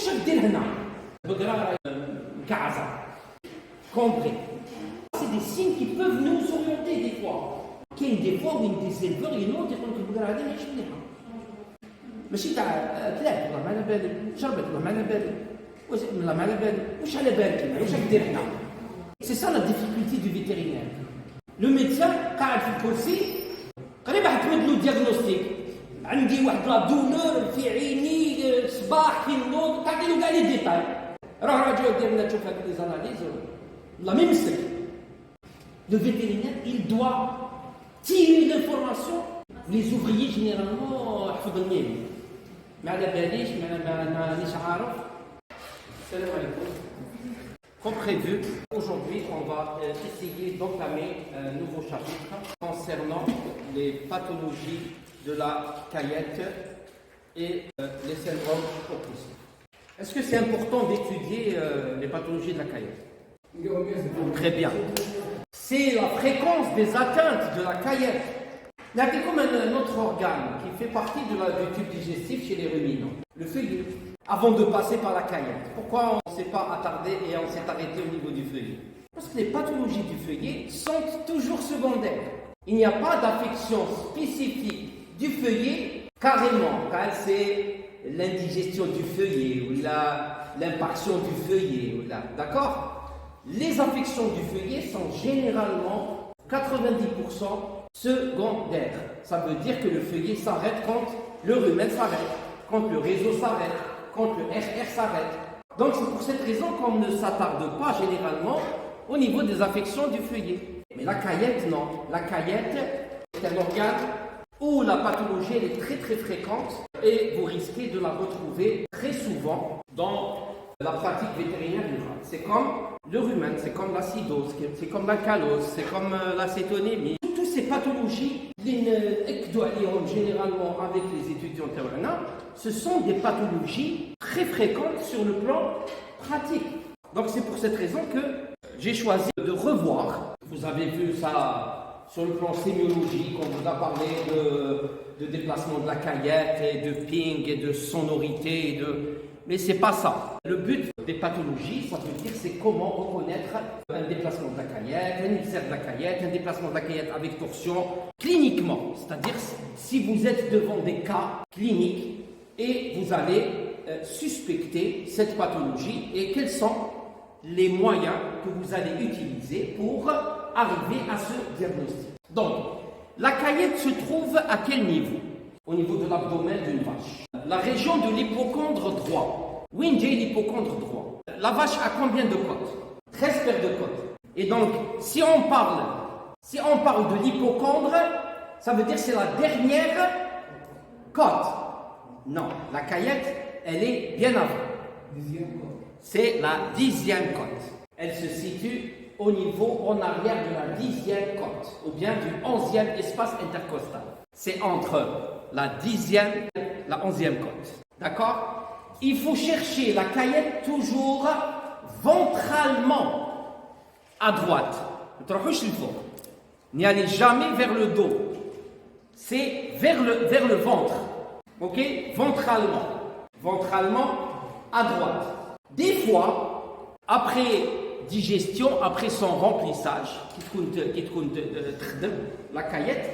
واش غدير هنا بقرا مكعزه كومبري. C'est des signes qui peuvent nous orienter des fois. كاين des fois وين des éleveurs ينوض يقول لك البقره هذه ماشي مليحه، ماشي تاع كلاب، والله ما على بالي، شربت والله ما على بالي، والله ما على بالي، واش على بالك واش غدير هنا. C'est ça la difficulté du vétérinaire. Le médecin قاعد في الكرسي قريب راح تمد له دياغنوستيك، عندي واحد لا دولور في عيني صباح في النوض، تعطي له كاع لي ديتاي، روح راجع دير لنا تشوف هاد لي زاناليز والله ما يمسك. Le vétérinaire il doit tirer l'information. Les ouvriers généralement يحفظ الميم، ما على باليش مانيش عارف. السلام عليكم. Comme prévu, aujourd'hui, on va essayer d'entamer un nouveau chapitre concernant les pathologies de la caillette et les syndromes oppressifs. Est-ce que c'est important d'étudier les pathologies de la caillette? Très bien. C'est la fréquence des atteintes de la caillette. Il y a comme un autre organe qui fait partie du tube digestif chez les ruminants, le feuillet. Avant de passer par la caillette. Pourquoi on ne s'est pas attardé et on s'est arrêté au niveau du feuillet? Parce que les pathologies du feuillet sont toujours secondaires. Il n'y a pas d'affection spécifique du feuillet carrément, car c'est l'indigestion du feuillet ou l'impaction du feuillet. D'accord? Les affections du feuillet sont généralement 90% secondaires. Ça veut dire que le feuillet s'arrête quand le rumen s'arrête, quand le réseau s'arrête, quand le RR s'arrête. Donc c'est pour cette raison qu'on ne s'attarde pas généralement au niveau des affections du feuillet. Mais la caillette, non. La caillette est un organe où la pathologie elle est très très fréquente et vous risquez de la retrouver très souvent dans la pratique vétérinaire rurale. C'est comme le rumen, c'est comme l'acidose, c'est comme la calose, c'est comme l'acétonémie. Toutes ces pathologies, généralement avec les étudiants terrain, ce sont des pathologies très fréquentes sur le plan pratique. Donc c'est pour cette raison que j'ai choisi de revoir. Vous avez vu ça sur le plan sémiologique, on vous a parlé de déplacement de la caillette et de ping et de sonorité mais c'est pas ça. Le but des pathologies, ça veut dire c'est comment reconnaître un déplacement de la caillette, un ulcère de la caillette, un déplacement de la caillette avec torsion, cliniquement. C'est-à-dire si vous êtes devant des cas cliniques et vous allez suspecter cette pathologie et quels sont les moyens que vous allez utiliser pour arriver à ce diagnostic. Donc, la caillette se trouve à quel niveau? Au niveau de l'abdomen d'une vache. La région de l'hypocondre droit. Oui, j'ai l'hypocondre droit. La vache a combien de côtes? 13 paires de côtes. Et donc, si on parle de l'hypocondre, ça veut dire que c'est la dernière côte. Non, la caillette, elle est bien avant. C'est la 10e côte. Elle se situe au niveau en arrière de la 10e côte, ou bien du 11e espace intercostal. C'est entre la 10e et la 11e côte. D'accord? Il faut chercher la caillette toujours ventralement à droite. N'y allez jamais vers le dos. C'est vers le ventre. Ok? Ventralement. Ventralement à droite. Des fois, après digestion, après son remplissage, la caillette,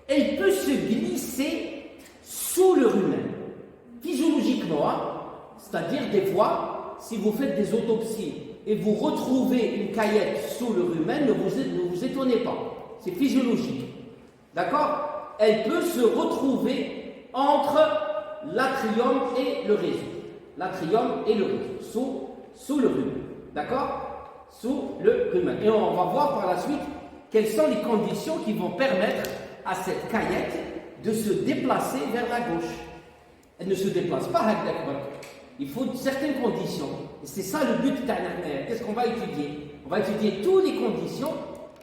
elle peut se glisser sous le rumen. Physiologiquement, c'est-à-dire des fois, si vous faites des autopsies et vous retrouvez une caillette sous le rumen, ne vous étonnez pas. C'est physiologique. D'accord? Elle peut se retrouver entre l'atrium et le réseau. L'atrium et le réseau, sous le rumen. D'accord? Sous le rumen. Et on va voir par la suite quelles sont les conditions qui vont permettre à cette caillette de se déplacer vers la gauche. Elle ne se déplace pas avec la. Il faut certaines conditions. Et c'est ça le but de qu'est-ce qu'on va étudier? On va étudier toutes les conditions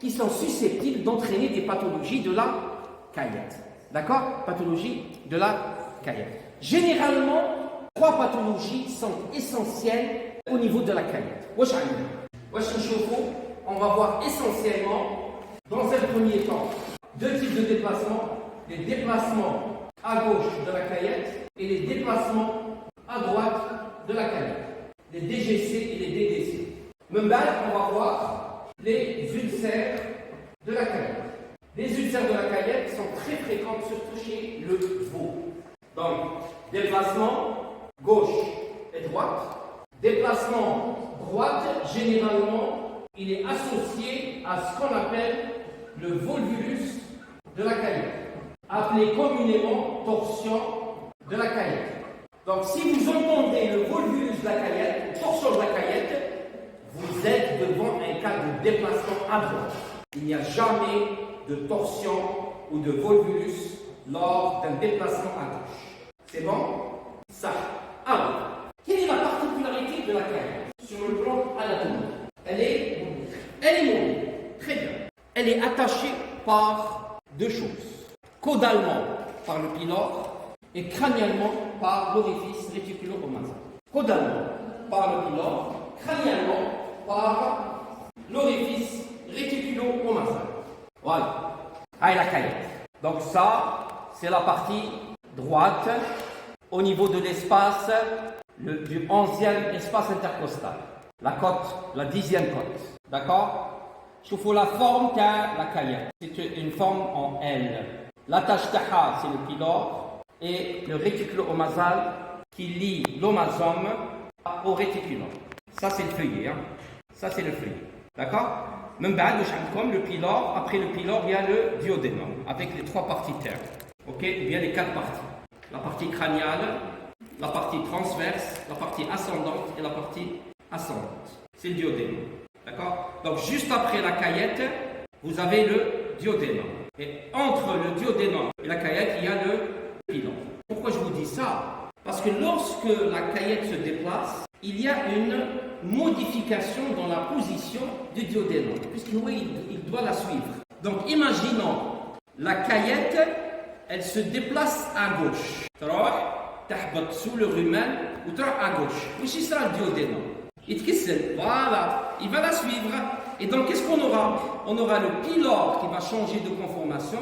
qui sont susceptibles d'entraîner des pathologies de la caillette. D'accord? Pathologie de la caillette. Généralement, 3 pathologies sont essentielles au niveau de la caillette. On va voir essentiellement, dans un premier temps, 2 types de déplacements. Les déplacements à gauche de la caillette et les déplacements à droite de la caillette, les DGC et les DDC. Même on va voir les ulcères de la caillette. Les ulcères de la caillette sont très fréquents, surtout chez le veau. Donc, déplacement gauche et droite. Déplacement droite, généralement, il est associé à ce qu'on appelle le volvulus de la caillette, appelé communément torsion de la caillette. Donc, si vous entendez le volvulus de la caillette, torsion de la caillette, vous êtes devant un cas de déplacement à droite. Il n'y a jamais de torsion ou de volvulus lors d'un déplacement à gauche. C'est bon? Ça. Alors, quelle est la particularité de la caillette sur le plan anatomique? Elle est mobile. Très bien. Elle est attachée par deux choses. Caudalement par le pylore et crânialement par l'orifice réticulo-omasal. Caudalement par le pylore, crânialement par l'orifice réticulo-omasal. Voilà. Ah, la caillette. Donc ça, c'est la partie droite au niveau de l'espace du 11e espace intercostal. La côte, la 10e côte. D'accord? Je vous la forme qu'a la caillette. C'est une forme en L. L'attache taha, c'est le pylore, et le réticulo-omasal qui lie l'omasome au réticulum. Ça, c'est le feuillet. Hein? Ça, c'est le feuillet. D'accord? Même comme le pylore, après le pylore, il y a le duodénum, avec les trois parties terres. Ok? Il y a les quatre parties. La partie crâniale, la partie transverse, la partie ascendante et la partie ascendante. C'est le duodénum. D'accord? Donc, juste après la caillette, vous avez le duodénum. Et entre le duodénum et la caillette, il y a le pylore. Pourquoi je vous dis ça? Parce que lorsque la caillette se déplace, il y a une modification dans la position du duodénum, puisqu'il doit la suivre. Donc, imaginons, la caillette, elle se déplace à gauche. Sous le rumen, ou à gauche. Où sera le duodénum? Voilà, il va la suivre. Et donc, qu'est-ce qu'on aura? On aura le pylore qui va changer de conformation,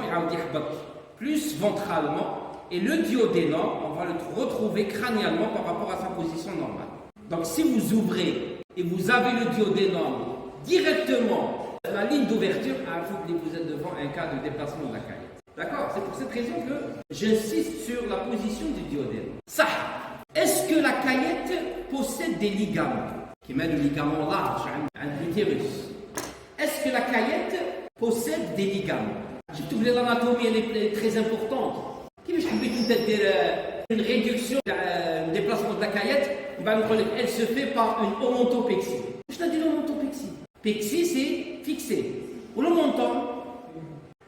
plus ventralement, et le duodénum, on va le retrouver crânialement par rapport à sa position normale. Donc, si vous ouvrez et vous avez le duodénum directement à la ligne d'ouverture, vous êtes devant un cas de déplacement de la caillette. D'accord? C'est pour cette raison que j'insiste sur la position du duodénum. Ça, est-ce que la caillette possède des ligaments? Qui met le ligament large, un utérus. Est-ce que la caillette possède des ligaments? J'ai trouvé l'anatomie, elle est très importante. Qui veut une réduction, un déplacement de la caillette? Elle se fait par une omontopexie. Je t'ai dit l'omontopexie. Pexie, c'est fixé. Ou le montant.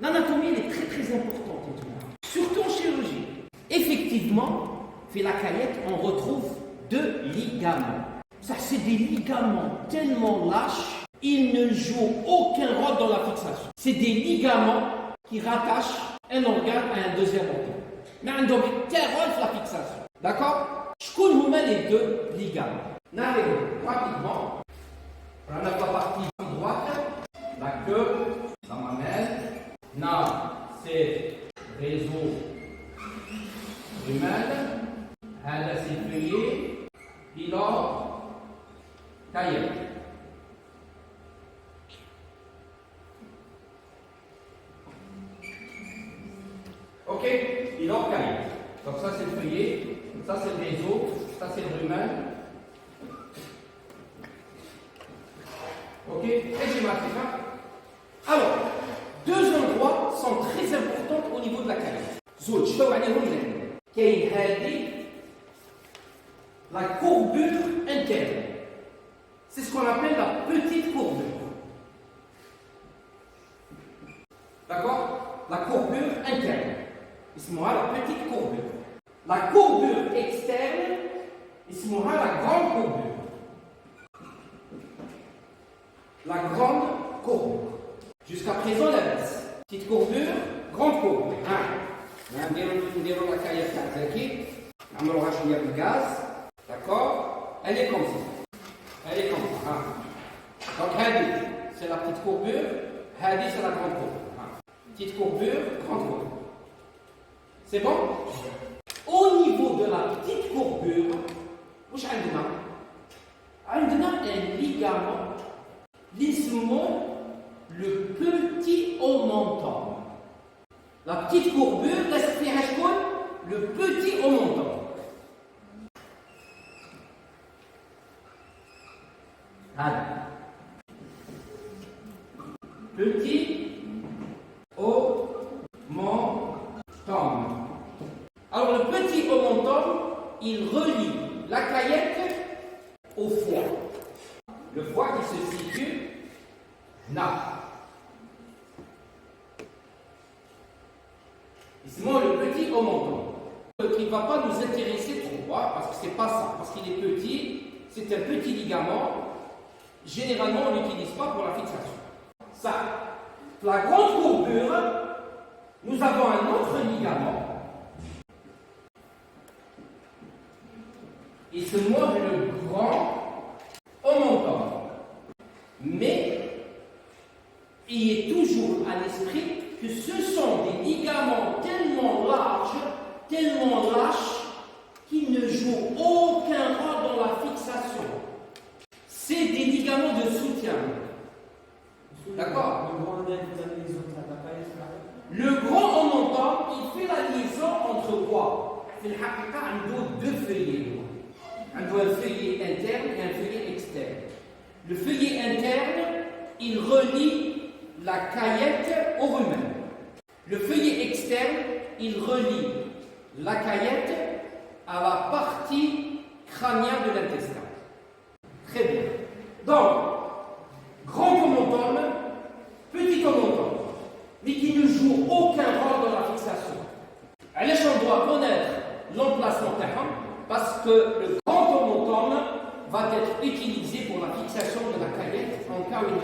L'anatomie, elle est très très importante. Surtout en chirurgie. Effectivement, fait la caillette, on retrouve deux ligaments. Ça, c'est des ligaments tellement lâches, ils ne jouent aucun rôle dans la fixation. C'est des ligaments qui rattachent un organe à un deuxième organe. Mais un donc quel rôle la fixation? D'accord? Je connais les deux ligaments. N'allez rapidement. On a la partie droite, la queue, la mamelle. Là, c'est le réseau rumen. Là, c'est le feuillet, pylore. Caillette. Ok, pylore, caillette. Donc ça c'est le feuillet, ça c'est le réseau, ça c'est le rumen. Ok, très schématique. Alors, deux endroits sont très importants au niveau de la caillette. Zouj, je vais aller la courbure interne. C'est ce qu'on appelle la petite courbure. D'accord? La courbure interne. Ismoha la petite courbure. La courbure externe, ismoha la grande courbure. La grande courbure. Jusqu'à présent, la baisse. Petite courbure, grande courbure. On déroule la caillette ici. On va rajouter le gaz. D'accord? Elle est comme ça. Elle est comme ça. Donc, Hadi, c'est la petite courbure. Hadi, c'est la grande courbure. Petite courbure, grande courbure. C'est bon? Au niveau de la petite courbure, واش عندنا؟ عندنا un ligament اللي نسموه le petit omentum. La petite courbure لاصق فيها شكون؟ le petit omentum. هذا petit omentum. Alors le petit omentum, il relie la caillette au foie. Le foie qui se situe là. C'est le petit omentum. Qui ne va pas nous intéresser trop, parce que c'est pas ça, parce qu'il est petit, c'est un petit ligament. Généralement, on ne l'utilise pas pour la fixation. Ça, la grande courbure, nous avons un autre ligament. Et c'est moi le grand omentum. Mais il est toujours à l'esprit que ce sont des ligaments tellement larges, tellement lâches, qu'ils ne jouent aucun rôle dans la fixation. C'est des ligaments de soutien. D'accord? Le grand omentum, il fait la liaison entre quoi? Il y a deux feuillets. Un feuillet interne et un feuillet externe. Le feuillet interne, il relie la caillette au rumen. Le feuillet externe, il relie la caillette à la partie crânienne de l'intestin. Très bien. Donc, grand omentum, petit omentum, mais qui ne joue aucun rôle dans la fixation. Alors, on doit connaître l'emplacement terrain, parce que le grand omentum va être utilisé pour la fixation de la caillette en cas où il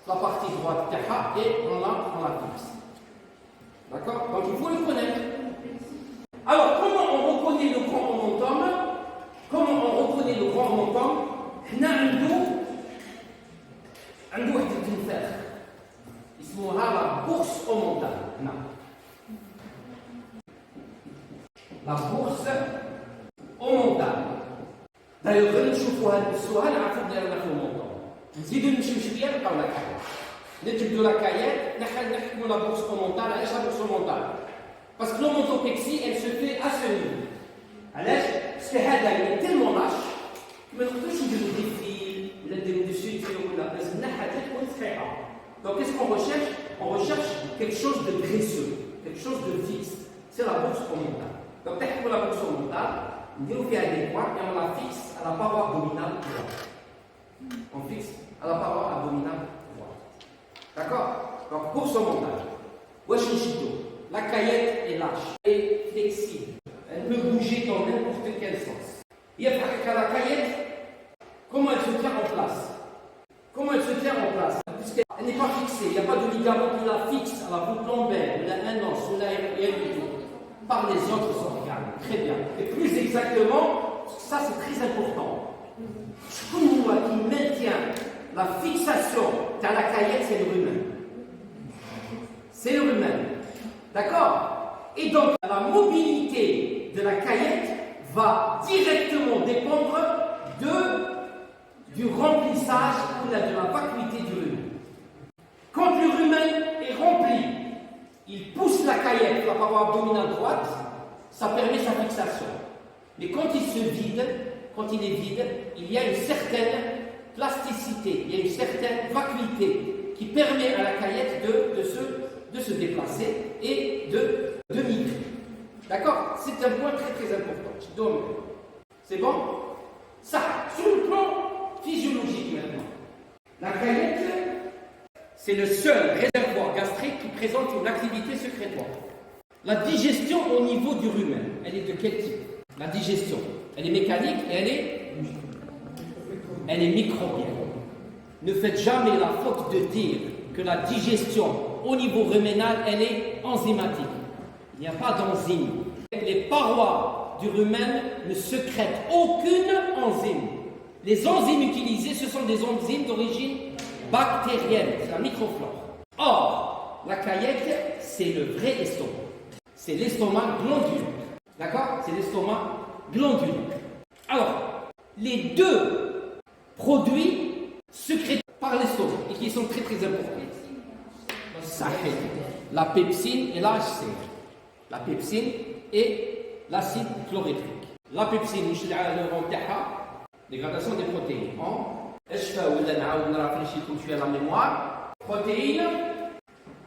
la partie droite terra et on la fixe. D'accord? Donc il faut le connaître. Alors comment on reconnaît le grand omentum? Comment on reconnaît le grand omentum? On a واحد التنفاخ اسمها la bourse omentale. La bourse omentale. D'ailleurs, غير نشوفوا هذا السؤال نعرفوا بلي رانا في omentum. نزيدو نمشيو شويه نلقاو لا كايت. نجبدو لا كايت نحكموا la bourse omentale. علاش la bourse omentale? Parce que l'omentopexie, elle se fait à ce niveau. علاش؟ باسكو هذا est tellement lâche que ما نقدروش نديرو دي فيل ولا نديرو دي سوتير ولا لازمنا حاجه تكون صحيحه. Donc qu'est-ce qu'on recherche? On recherche quelque chose de graisseux, quelque chose de fixe. C'est la bourse omentale. Donc نحكموا la bourse omentale. نديرو فيها des points et on la fixe à la paroi abdominale droite. On fixe à la paroi abdominale droite. D'accord? Donc bourse omentale. Wesh nchidou. La caillette est lâche et flexible. Elle peut bouger dans n'importe quel sens. Il y a la caillette, comment elle se tient en place? Comment elle se tient en place? Puisqu'elle n'est pas fixée, il n'y a pas de ligament qui la fixe à la voûte lombaire, ou la anus, ou la par les autres organes. Très bien. Et plus exactement, ça c'est très important. Ce qui maintient la fixation de la caillette, c'est le rumen. C'est le rumen. D'accord? Et donc, la mobilité de la caillette va directement dépendre du remplissage ou de la vacuité du rumen. Quand le rumen est rempli, il pousse la caillette, la paroi abdominale droite, ça permet sa fixation. Mais quand il se vide, quand il est vide, il y a une certaine plasticité, il y a une certaine vacuité qui permet à la caillette de se déplacer et de migrer. D'accord? C'est un point très très important. Donc, c'est bon? Ça, sur le plan physiologique maintenant. La caillette, c'est le seul réservoir gastrique qui présente une activité sécrétoire. La digestion au niveau du rumen, elle est de quel type? La digestion, elle est mécanique et elle est microbienne. Ne faites jamais la faute de dire que la digestion au niveau ruménal, elle est enzymatique. Il n'y a pas d'enzyme. Les parois du rumen ne sécrètent aucune enzyme. Les enzymes utilisées, ce sont des enzymes d'origine bactérienne, c'est la microflore. Or, la caillette, c'est le vrai estomac. C'est l'estomac glandulaire. D'accord? C'est l'estomac glandulaire. Alors, les deux produits sécrétés par l'estomac et qui sont très très importants. La pepsine et la HCl. La pepsine et l'acide chlorhydrique. La pepsine, dégradation des protéines. Je fais la mémoire. Protéines,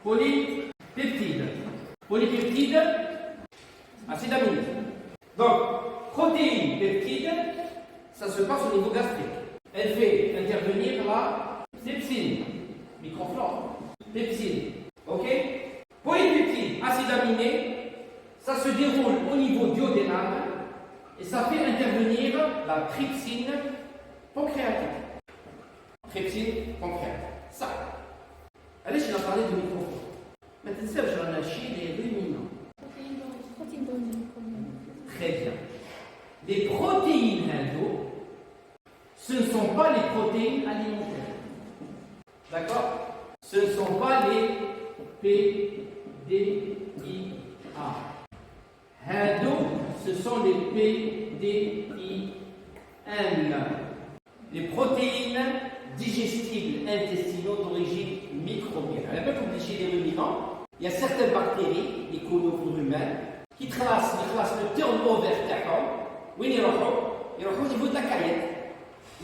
polypeptides. Polypeptides, acide aminé. Donc, protéines, peptides, ça se passe au niveau gastrique. Elle fait intervenir la pepsine, microflore, pepsine. Ok? Polypeptides, acide aminé, ça se déroule au niveau duodénal et ça fait intervenir la trypsine pancréatique. Trypsine pancréatique. Ça. Allez, je vais parler de microflore. Maintenant, je vais lâcher les ruminants. Très bien. Les protéines ce ne sont pas les protéines alimentaires. D'accord? Ce ne sont pas les PDIA. Ce sont les PDIN. Les protéines digestibles intestinaux d'origine microbienne. À l'époque, on dit chez les ruminants, il y a certaines bactéries, les coloflores humaines, qui tracent le turnover où ils au niveau de la caillette.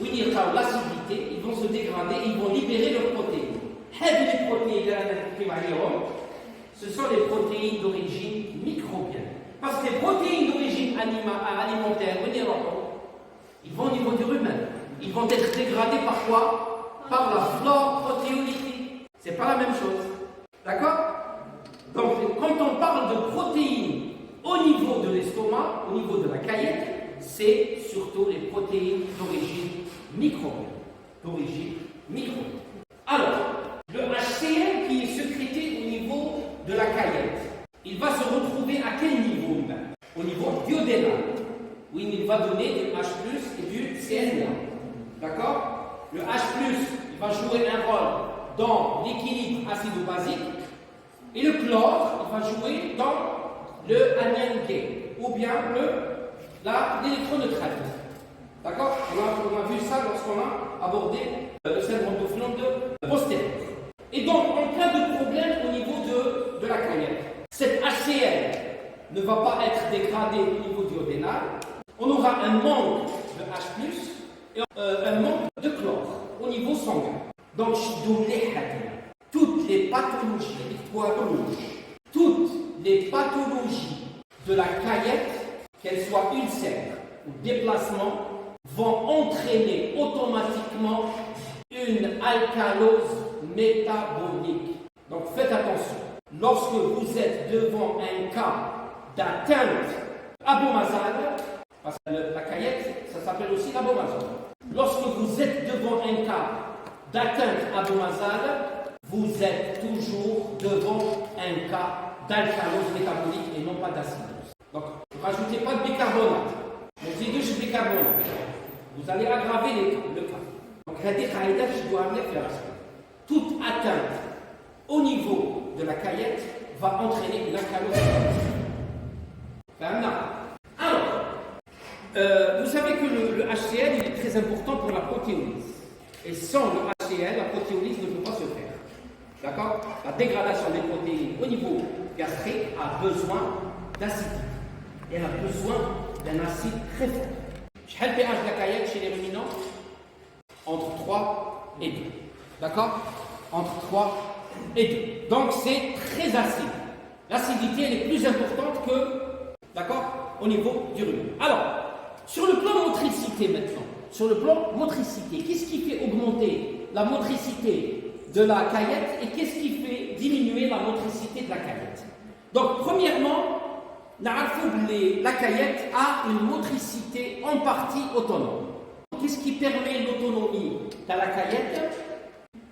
Où ils ont l'acidité, ils vont se dégrader, ils vont libérer leurs protéines. Les protéines, ce sont les protéines d'origine microbienne. Parce que les protéines d'origine alimentaire, ils vont au niveau du rumen. Ils vont être dégradés par quoi? Par la flore protéolytique. C'est pas la même chose. D'accord? Donc, quand on parle de protéines au niveau de l'estomac, au niveau de la caillette, c'est surtout les protéines d'origine microbienne. Alors, le HCl qui est sécrété au niveau de la caillette, il va se retrouver à quel niveau? Au niveau duodénal, où il va donner du H+, et du CN1. D'accord? Le H+, il va jouer un rôle dans l'équilibre acido-basique, et le chlore, il va jouer dans le anion gay, ou bien l'électroneutralité. D'accord? On a vu ça lorsqu'on a abordé le syndrome de Flandre postérieur. Et donc, en cas de problème au niveau de la caillette, cette HCl ne va pas être dégradée au niveau duodénal, on aura un manque de H+, et un manque de chlore au niveau sanguin. Donc, toutes les pathologies de la caillette, qu'elles soient ulcères ou déplacements, vont entraîner automatiquement une alcalose métabolique. Donc faites attention. Lorsque vous êtes devant un cas d'atteinte abomazale, parce que la caillette, ça s'appelle aussi l'abomazole. Lorsque vous êtes devant un cas d'atteinte abomazale, vous êtes toujours devant un cas d'alcalose métabolique et non pas d'acidose. Donc, ne rajoutez pas de bicarbonate. Donc, c'est du bicarbonate. Vous allez aggraver le cas. Donc, je dois amener faire ça. Toute atteinte au niveau de la caillette va entraîner une alcalose métabolique. Alors, vous savez que le HCl il est très important pour la protéolyse. Et sans le HCl, la protéolyse ne peut pas se faire. D'accord? La dégradation des protéines au niveau gastrique a besoin d'acidité. Et a besoin d'un acide très fort. Quel pH de la caillette chez les ruminants? Entre 3 et 2. D'accord? Entre 3 et 2. Donc c'est très acide. L'acidité elle est plus importante que, d'accord, au niveau du rumen. Alors, sur le plan motricité maintenant, sur le plan motricité, qu'est-ce qui fait augmenter la motricité de la caillette et qu'est-ce qui fait diminuer la motricité de la caillette? Donc, premièrement, la caillette a une motricité en partie autonome. Qu'est-ce qui permet l'autonomie de la caillette?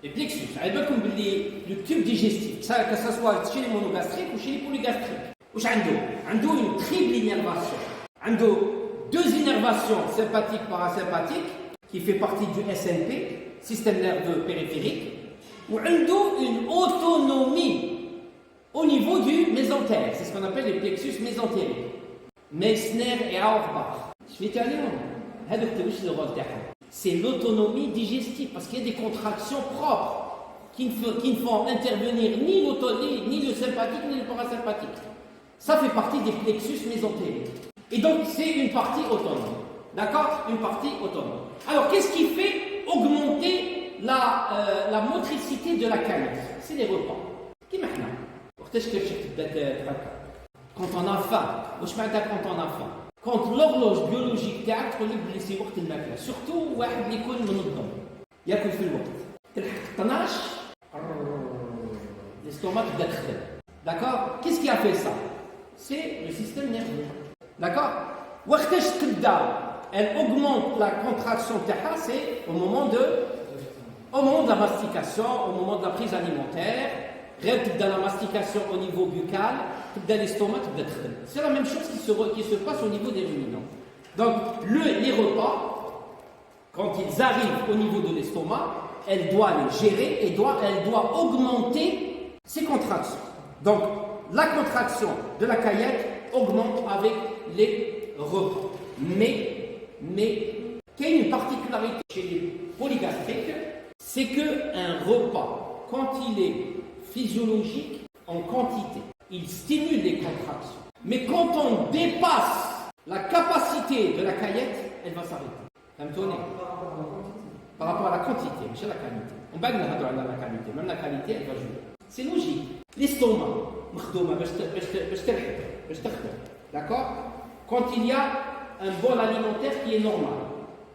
Les plexus. Le tube digestif, que ce soit chez les monogastriques ou chez les polygastriques. Il a une triple innervation. Il a deux innervations sympathiques parasympathiques qui fait partie du SNP, système nerveux périphérique. Il a une autonomie au niveau du mésentère. C'est ce qu'on appelle les plexus mésentériques. Meissner et Auerbach. Je vais t'aller c'est l'autonomie digestive, parce qu'il y a des contractions propres qui ne font intervenir ni le sympathique ni le parasympathique. Ça fait partie des plexus mésentériques. Et donc, c'est une partie autonome. D'accord? Une partie autonome. Alors, qu'est-ce qui fait augmenter la motricité de la canette? C'est les repas. Quand on a faim, quand on a faim, quand l'horloge biologique تاعك تقول لك بلي سي وقت الماكله، سورتو واحد اللي يكون منظم ياكل في الوقت، تلحق 12 l'estomac تبدا تخدم. D'accord? Qu'est-ce qui a fait ça? C'est le système nerveux. D'accord? وقتاش تبدا elle augmente la contraction تاعها, c'est au moment de la mastication, au moment de la prise alimentaire. تبدا la mastication au niveau buccal, تبدا l'estomac تبدا تخدم. C'est la même chose qui se passe au niveau des ruminants. Donc les repas, quand ils arrivent au niveau de l'estomac, elle doit les gérer et elle doit augmenter ses contractions. Donc la contraction de la caillette augmente avec les repas. Mais qu'il y a une particularité chez les polygastriques, c'est qu'un repas, quand il est physiologique en quantité, il stimule les contractions. Mais quand on dépasse la capacité de la caillette, elle va s'arrêter. Par rapport à la quantité, mais la qualité. On va dire la qualité, même la qualité, elle va jouer. C'est logique. L'estomac, d'accord? Quand il y a un bol alimentaire qui est normal,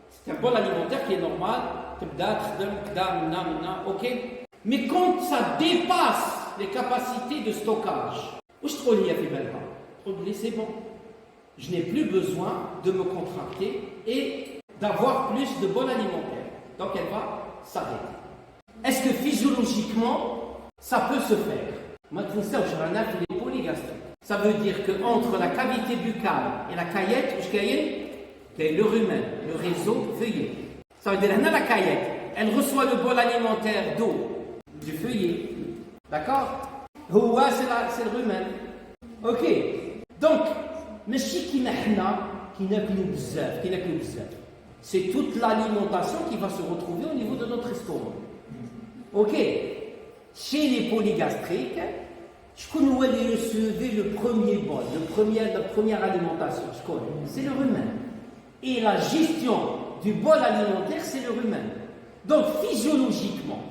c'est un bol alimentaire qui est normal, ok? Mais quand ça dépasse les capacités de stockage, c'est bon. Je n'ai plus besoin de me contracter et d'avoir plus de bol alimentaire. Donc elle va s'arrêter. Est-ce que physiologiquement, ça peut se faire? Maintenant, les polygastriques. Ça veut dire qu'entre la cavité buccale et la caillette, le rumen, le réseau feuillet. Ça veut dire que la caillette, elle reçoit le bol alimentaire d'eau du feuillet. D'accord? C'est le rumen. Ok. Donc, c'est toute l'alimentation qui va se retrouver au niveau de notre estomac. Ok. Chez les polygastriques, je connais recevait le premier bol, la première alimentation, je connais. C'est le rumen. Et la gestion du bol alimentaire, c'est le rumen. Donc, physiologiquement,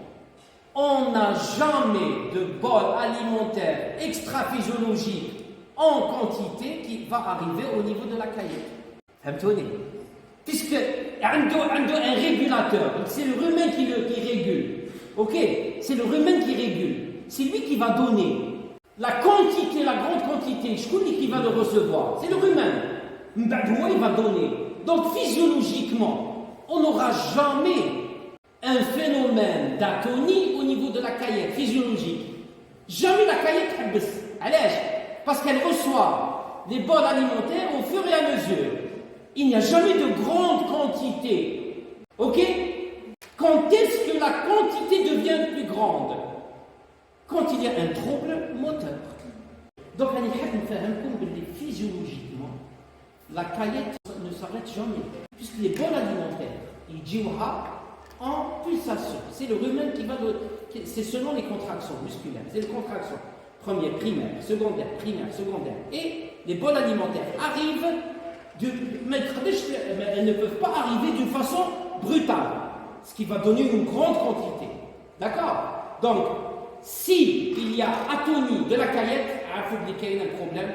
on n'a jamais de bol alimentaire extra-physiologique en quantité qui va arriver au niveau de la caillette. Puisque il y a un régulateur, c'est le rumen qui régule. Ok? C'est le rumen qui régule. C'est lui qui va donner la quantité, la grande quantité. Je connais qui va le recevoir. C'est le rumen. Il va donner. Donc physiologiquement, on n'aura jamais un phénomène d'atonie au niveau de la caillette physiologique. Jamais la caillette allège, parce qu'elle reçoit les bols alimentaires au fur et à mesure. Il n'y a jamais de grande quantité. Ok? Quand est-ce que la quantité devient plus grande? Quand il y a un trouble moteur. Donc, physiologiquement, la caillette ne s'arrête jamais. Puisque les bols alimentaires, ils disent en pulsation. C'est le rumen qui va c'est selon les contractions musculaires. C'est les contractions. Première, primaire, secondaire, et les bols alimentaires arrivent mais elles ne peuvent pas arriver d'une façon brutale, ce qui va donner une grande quantité. D'accord? Donc, si il y a atonie de la caillette, il y a un problème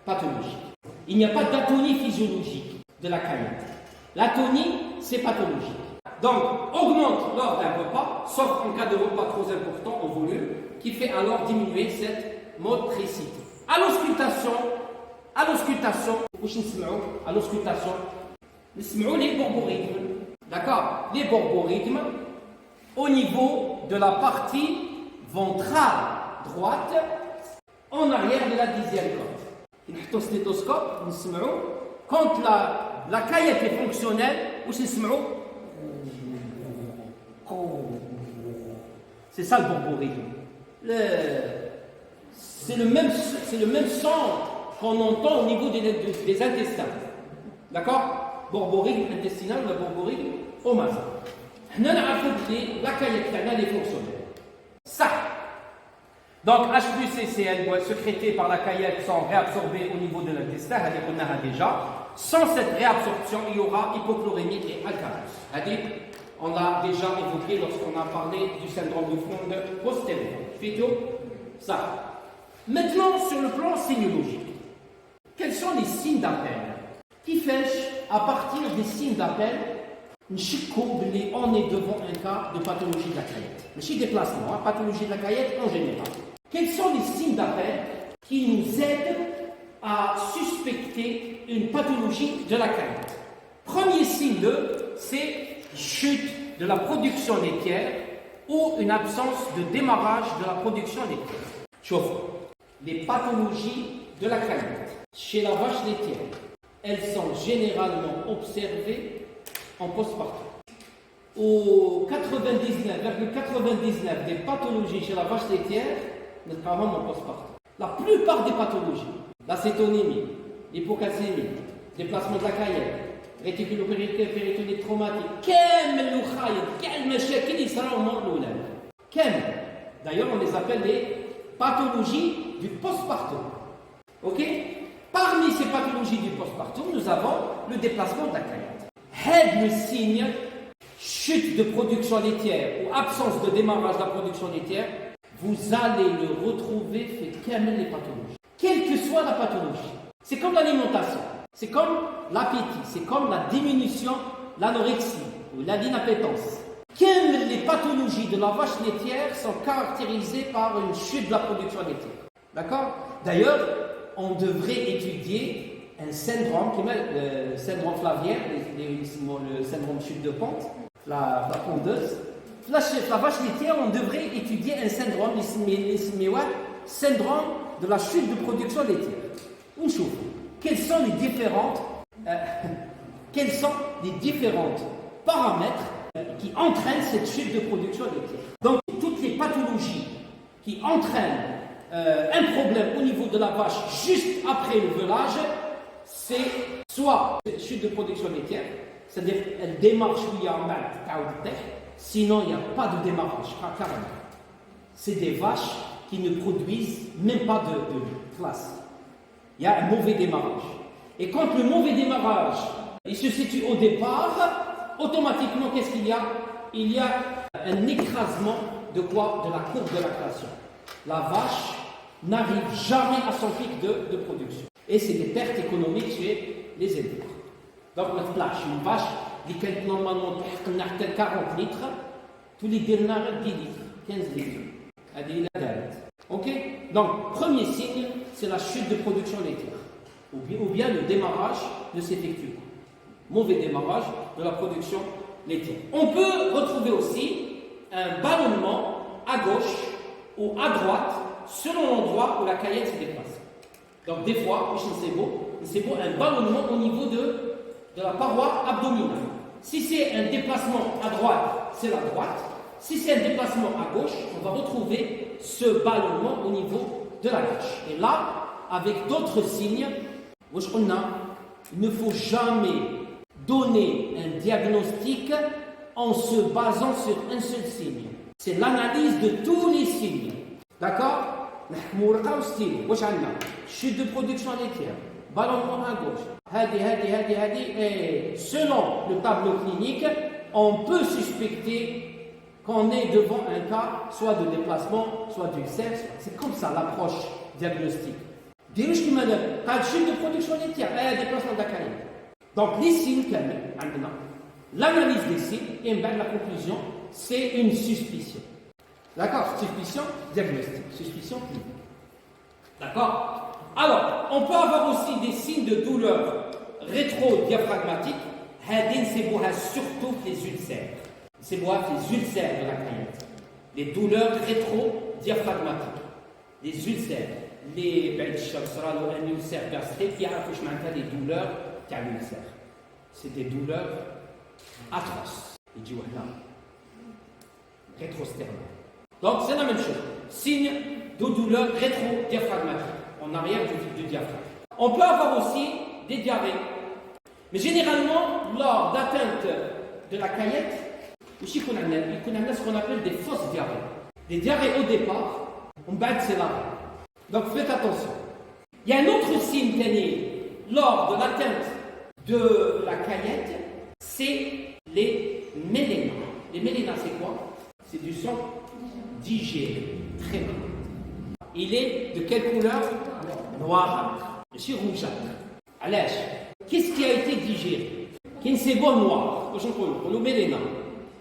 pathologique. Il n'y a pas d'atonie physiologique de la caillette. L'atonie, c'est pathologique. Donc, augmente lors d'un repas, sauf en cas de repas trop important au volume, qui fait alors diminuer cette motricité. À l'auscultation, les borborygmes. D'accord? Les borborygmes au niveau de la partie ventrale droite, en arrière de la 10e côte. نحطوا stéthoscope, quand la caillette est fonctionnelle, c'est ça le borborygme. C'est le même son qu'on entend au niveau des intestins. D'accord? Borborigme intestinal ou la borborigme au matin. Nous avons la caillette est fonctionnelle. Ça. Donc H plus et Cl sécrétés par la caillette sont réabsorbés au niveau de l'intestin, on a déjà. Sans cette réabsorption, il y aura hypochlorémie et alcalose. On l'a déjà évoqué lorsqu'on a parlé du syndrome de Fronde postérieur. Vidéo, ça. Maintenant, sur le plan sémiologique, quels sont les signes d'appel? Qui fait à partir des signes d'appel, on est devant un cas de pathologie de la caillette. Mais déplacement, pathologie de la caillette en général. Quels sont les signes d'appel qui nous aident à suspecter une pathologie de la caillette? Premier signe c'est chute de la production laitière ou une absence de démarrage de la production laitière. Chauffe. Les pathologies de la caillette chez la vache laitière, elles sont généralement observées en postpartum. Au 99,99 des pathologies chez la vache laitière, nous travaillons en postpartum. La plupart des pathologies, l'acétonémie, l'hypocalcémie, déplacement de la caillette, réticulopéritonite traumatique, d'ailleurs on les appelle les pathologies du postpartum. Ok? Parmi ces pathologies du postpartum, nous avons le déplacement de la caillette. Le signe chute de production laitière ou absence de démarrage de la production laitière, vous allez le retrouver fait les pathologies. Quelle que soit la pathologie. C'est comme l'alimentation, c'est comme l'appétit, c'est comme la diminution, l'anorexie ou l'inappétence. Quelles les pathologies de la vache laitière sont caractérisées par une chute de la production laitière. D'accord? D'ailleurs, on devrait étudier un syndrome, qui met le syndrome flavien, le syndrome de chute de pente, la pondeuse. La vache laitière, on devrait étudier un syndrome, syndrome de la chute de production laitière. Une chose, quels sont les différents paramètres qui entraînent cette chute de production laitière? Donc, toutes les pathologies qui entraînent un problème au niveau de la vache juste après le velage, c'est soit chute de production laitière, c'est-à-dire elle démarre sinon il n'y a pas de démarrage, carrément. C'est des vaches qui ne produisent même pas de classe. Il y a un mauvais démarrage. Et quand le mauvais démarrage il se situe au départ, automatiquement, qu'est-ce qu'il y a? Il y a un écrasement de quoi? De la courbe de lactation. La vache n'arrive jamais à son pic de production. Et c'est des pertes économiques chez les éleveurs. Donc, une vache qui normalement 40 litres, tous les derniers 10 litres, 15 litres. Ok? Donc, premier signe, c'est la chute de production laitière. Ou bien le démarrage ne s'effectue pas. Mauvais démarrage de la production laitière. On peut retrouver aussi un ballonnement à gauche ou à droite selon l'endroit où la caillette se déplace. Donc des fois, c'est beau un ballonnement au niveau de la paroi abdominale. Si c'est un déplacement à droite, c'est la droite. Si c'est un déplacement à gauche, on va retrouver ce ballonnement au niveau de la gauche. Et là, avec d'autres signes, il ne faut jamais donner un diagnostic en se basant sur un seul signe. C'est l'analyse de tous les signes. D'accord? Chute de production laitière, ballonnement à gauche, et selon le tableau clinique, on peut suspecter qu'on est devant un cas soit de déplacement, soit d'ulcère. C'est comme ça l'approche diagnostique. Chute de production laitière, déplacement de la caillette. Donc les signes, l'analyse des signes, et bien la conclusion, c'est une suspicion. D'accord? Suspicion diagnostique, suspicion clinique. D'accord? Alors, on peut avoir aussi des signes de douleur rétro-diaphragmatique. C'est surtout les ulcères. C'est les ulcères de la caillette. Les douleurs rétro-diaphragmatiques. Les ulcères. Les ulcères gastriques, il y a des douleurs qui a l'ulcère. C'est des douleurs atroces. Rétrosternales. Donc, c'est la même chose. Signe de douleur rétro-diaphragmatique, en arrière du diaphragme. On peut avoir aussi des diarrhées. Mais généralement, lors d'atteinte de la caillette, aussi qu'on a ce qu'on appelle des fausses diarrhées. Des diarrhées au départ, on bat c'est là. Donc faites attention. Il y a un autre signe lors de l'atteinte de la caillette, c'est les mélénas. Les mélénas, c'est quoi? C'est du sang digéré. Très bien. Il est de quelle couleur? Noirâtre. C'est rougeâtre. Alors, qu'est-ce qui a été digéré? Qui c'est bon noir? Le méléna.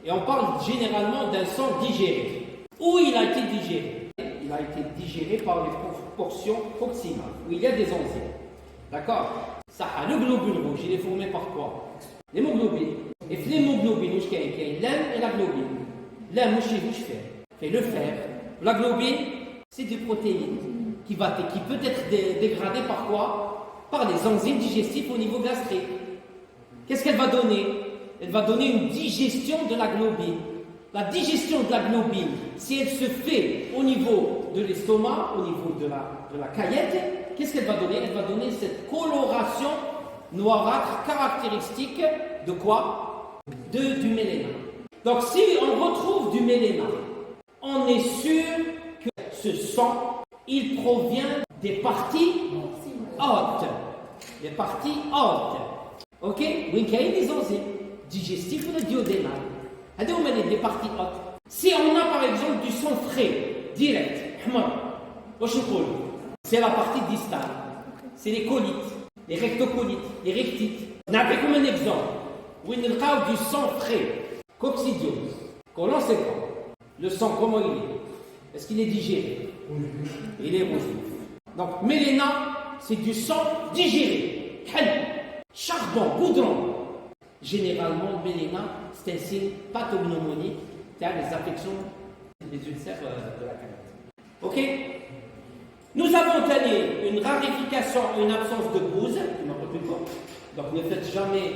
Et on parle généralement d'un sang digéré. Où il a été digéré? Il a été digéré par les portions proximales, où il y a des enzymes. D'accord? Ça a le globule rouge, il est formé par quoi? L'hémoglobine. Et l'hémoglobine, il y a l'âme et la globine. L'âme, fait le fer. La globine, c'est des protéines qui peut être dégradée par quoi? Par les enzymes digestifs au niveau gastrique. Qu'est-ce qu'elle va donner? Elle va donner une digestion de la globine. La digestion de la globine, si elle se fait au niveau de l'estomac, au niveau de la caillette, qu'est-ce qu'elle va donner? Elle va donner cette coloration noirâtre caractéristique de quoi? Du méléna. Donc si on retrouve du méléna, on est sûr que ce sang, il provient des parties hautes. Les parties hautes. Ok? Oui, il y a des enzymes digestifs ou duodénales. Les parties hautes. Si on a par exemple du sang frais, direct, c'est la partie distale. C'est les colites, les rectocolites, les rectites. On a comme un exemple. Où il y a du sang frais, coccidiose. Colon, c'est quoi? Le sang, comment il est? Est-ce qu'il est digéré? Il est rouge. Donc, méléna, c'est du sang digéré. Charbon, goudron. Généralement, le méléna, c'est un signe pathognomonique, c'est-à-dire les affections des ulcères de la caillette. Ok? Nous avons tenu une raréfication, une absence de bouse, donc ne faites jamais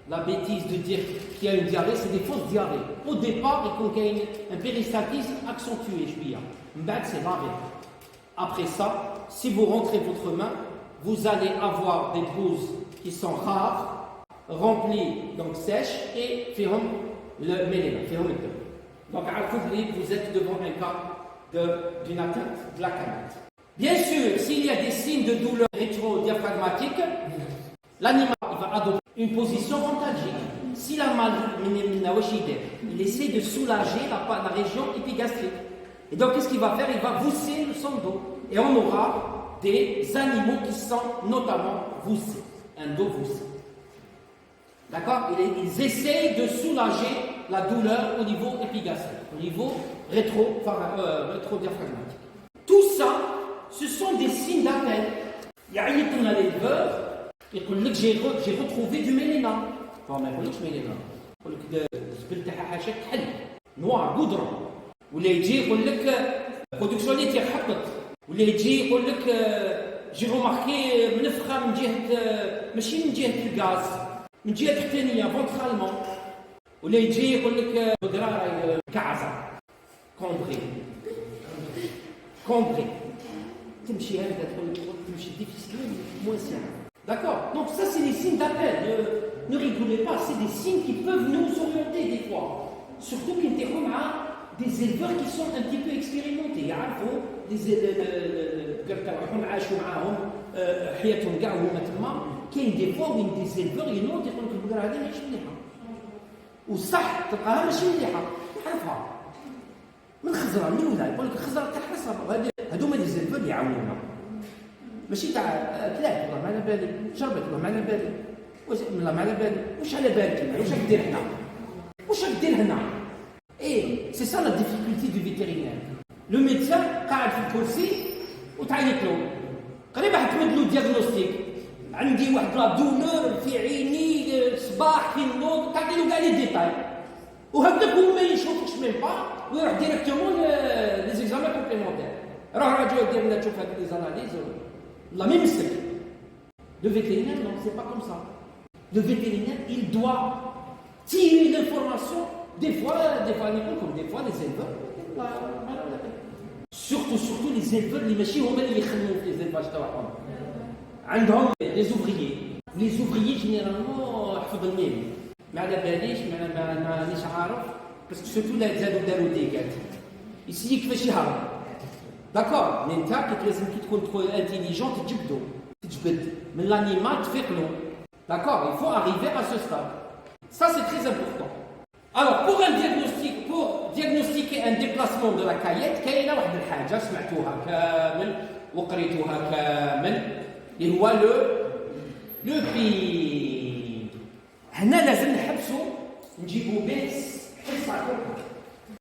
la bêtise de dire qu'il y a une diarrhée, c'est des fausses diarrhées. Au départ, il y a un péristaltisme accentué, c'est vrai. Après ça, si vous rentrez votre main, vous allez avoir des bouses qui sont rares, remplies, donc sèches, et feront le méléna. Donc, vous êtes devant un cas d'une atteinte de la caillette. Bien sûr, s'il y a des signes de douleur rétro-diaphragmatique, l'animal va adopter une position antalgique. S'il a mal, il essaie de soulager la région épigastrique. Et donc, qu'est-ce qu'il va faire? Il va vousser le son d'eau. Et on aura des animaux qui sont notamment voussés. Un dos voussé. D'accord? Ils essayent de soulager la douleur au niveau épigastrique, au niveau rétro-diaphragmatique. Tout ça, ce sont des signes d'appel. Il y a un éleveur, il dit j'ai retrouvé du méléna. Enfin, mais il dit méléna. Il dit noir, goudron. Ou il dit production laitière حقت. ولا يجي يقول لك جي remarqué منفخه من جهه ماشي من جهه الغاز من جهه تحتانيه فونترالمون ولا يجي يقول لك بقراره كعزه كومبري تمشي هكذا تمشي difficilement moins. D'accord? Donc ça c'est des signes d'appel. Ne rigolez pas, c'est des signes qui peuvent nous orienter des fois. Surtout qu'il y a des éleveurs qui sont un petit peu expérimentés. يعرفوا حياتهم كاع هما تما كاين دي فوا وين دي زيلفور ينوض يقول لك البقره هذه ماشي مليحه وصح تلقاها ماشي مليحه تعرفها من خزره من ولا يقول لك الخزره تاع حصر هذوما دي زيلفور يعاونونا ماشي تاع كلاب والله ما على بالي شربت والله ما على بالي والله ما على بالي واش على بالك واش راك دير هنا واش راك دير هنا. Et c'est ça la difficulté du vétérinaire. Le médecin قاعد في الكرسي وتعيط له قريبا حتمد له دياغنوستيك عندي واحد لا دولور في عيني صباح في النوض تعطي له كاع لي ديتاي وهكذاك هو ما يشوفكش ميم با ويروح ديريكتومون لي زيكزامان كومبليمونتير راه راجع دير لنا تشوف هاد لي زاناليز لا ميم يمسك. Le vétérinaire non, c'est pas comme ça. Le vétérinaire il doit tirer l'information. Des fois, comme des fois, les éleveurs. Surtout les éleveurs, les machines, on met les élevages. عندهم لي زوفريي. لي زوفريي جينيرالمون حفظ الميم ما على باليش مانيش عارف باسكو سورتو لا زادوا داروا ديكات يسيي كيفاش يهرب. داكور مي انت لازم كي تكون تكون انتيليجون تجبد من l'animal تفيق له. D'accord, il faut arriver à ce stade. Ça c'est très important. Alors pour diagnostiquer un déplacement de la caillette, كاينه واحد الحاجه سمعتوها كامل وقريتوها كامل اللي هو لو بي. هنا لازم نحبسوا نجيبوا بيس حصه